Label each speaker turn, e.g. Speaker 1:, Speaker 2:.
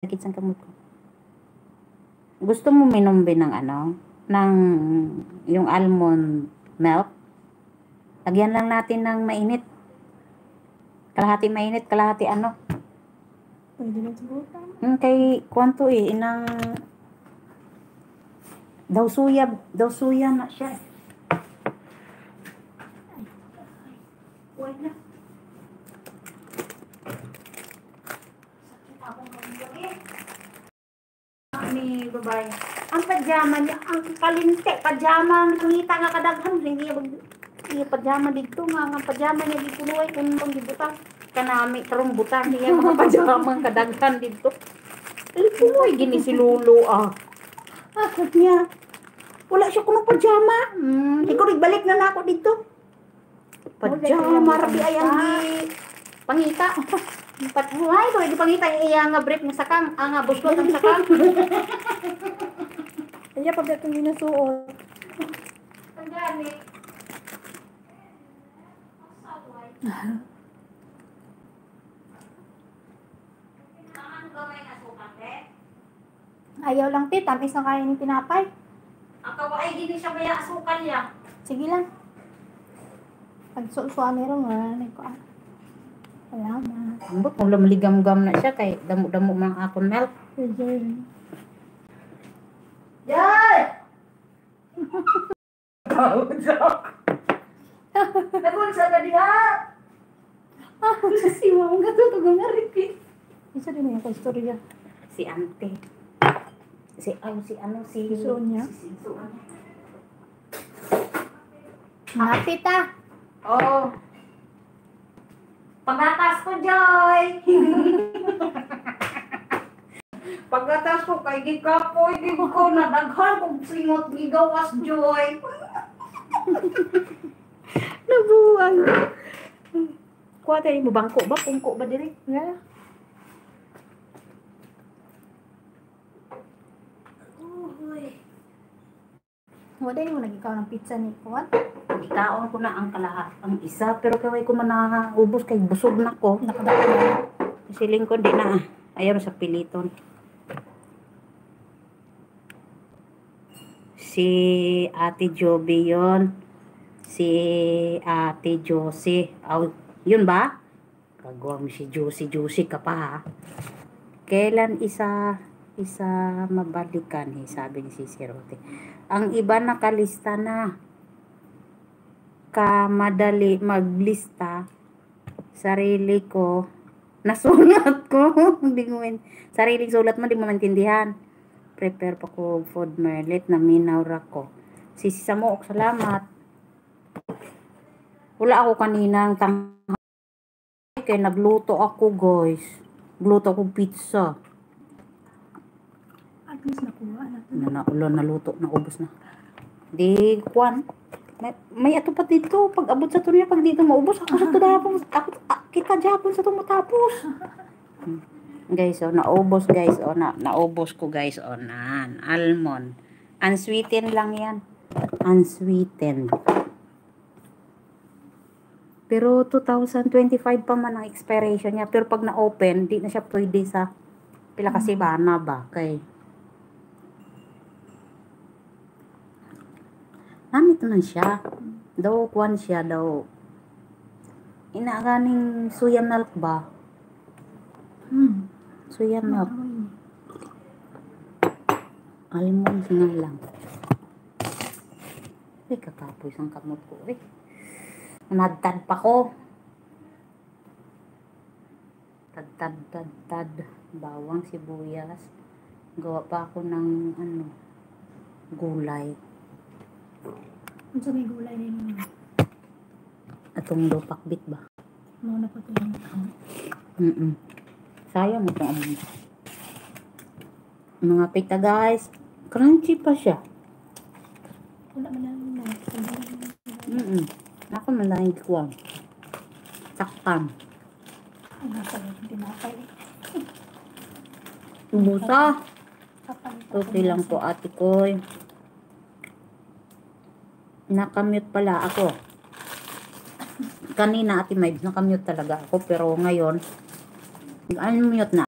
Speaker 1: Sakit sa kamot ko. Gusto mo minom ng ano? Ng yung almond milk? Lagyan lang natin ng mainit. Kalahati mainit, kalahati ano?
Speaker 2: Pwede lang siguro.
Speaker 1: Kay kwanto inang daw suya na siya. Uy na. Ni babae. Ang pajama niya, ang kalinte, pajama, ang ngita nga kadaghan, hindi pajama dito nga, ang pajama niya dito luway, kung gibutang, kanami, karong butang niya, mga pajama ang kadaghan dito. Luway, gini si Lulu, niya, wala siya kuno pajama, ikaw balik na ako dito. Pajama, rabi ay ang pangita. Why do di pangita iya nga brief nga sakang, nga buslot ang sakang.
Speaker 2: Kaya pag itong ginasuot.
Speaker 1: Ang gani.
Speaker 2: Ayaw lang tit, tamis na kain ng tinapay.
Speaker 1: Ang kawai din siya kaya asukal ya.
Speaker 2: Sige lang. Pag suami rin, wala ko. Salamat.
Speaker 1: Ambot mo maligam-gam na siya kay damo-damo mang akon milk. Yay! Nabunsa ka diha.
Speaker 2: Si mama nga ito, nga repeat. Isa din yung istorya.
Speaker 1: Si ante. Si
Speaker 2: Sonia.
Speaker 1: Si Sonia.
Speaker 2: Ngapit
Speaker 1: Oh. Pagatas ko, Joy. Pagatas ko kay gikapoy din ko nadaghan kog singot gigawas, Joy.
Speaker 2: Nabuwang.
Speaker 1: Kuha tayo mo bangko ba? Pungko ba diri?
Speaker 2: Nga. Wala mo nag-ikaw ng pizza ni Kuwan?
Speaker 1: Ikaon ko na ang kalahat, ang isa, pero kaway ko man naubos kay busog na ko.
Speaker 2: Nakadakla.
Speaker 1: Siling ko di na. Ayaw sa piliton. Si Ate Joby yon. Si Ate Josie. Yun ba? Kagawa mo si Josie ka pa ha. Kailan isa mabalikan sabi ni si Rote. Ang iba nakalista na. Madali maglista. Sarili ko nasulat ko. Sariling sulat mo di mo maintindihan. Prepare pa ko food merlet na minawra ko. Sisi sa mo, salamat. Wala ako kaninang tanghali kaya nagluto ako guys. Gluto ako pizza.
Speaker 2: At least nakuha na ito.
Speaker 1: Naluto, naubos na. Di, Kwan. May ato pa dito. Pag abot sa tuloy, pag dito maubos, ako sa tudapon. Kita Japon sa tumatapos. Guys, naubos guys. Naubos ko guys. Almond. Unsweetened lang yan. Unsweetened. Pero 2025 pa man ang expiration niya. Pero pag na-open, di na siya pwede sa pila kasi bana ba? Kay namit man siya. Daw kwan siya daw. Inaganing suya milk ba? Suya milk. Almond nga lang. Kakapoy sang kamot ko. Nadtad pa ko. Tad. Bawang, sibuyas. Gawa pa ako ng gulay.
Speaker 2: Ano sa may gulay na yun?
Speaker 1: Atong pakbit ba?
Speaker 2: Mga napatuloy na.
Speaker 1: Sayang mo itong mga pita guys. Crunchy pa siya.
Speaker 2: Wala man lang na.
Speaker 1: Ako malaking kuwang. Sakpan.
Speaker 2: Ang nasa yung tinapay.
Speaker 1: Busa. Okay lang po ate ko. Nakamute pala ako. Kanina ate Mibes, nakamute talaga ako. Pero ngayon, unmute na.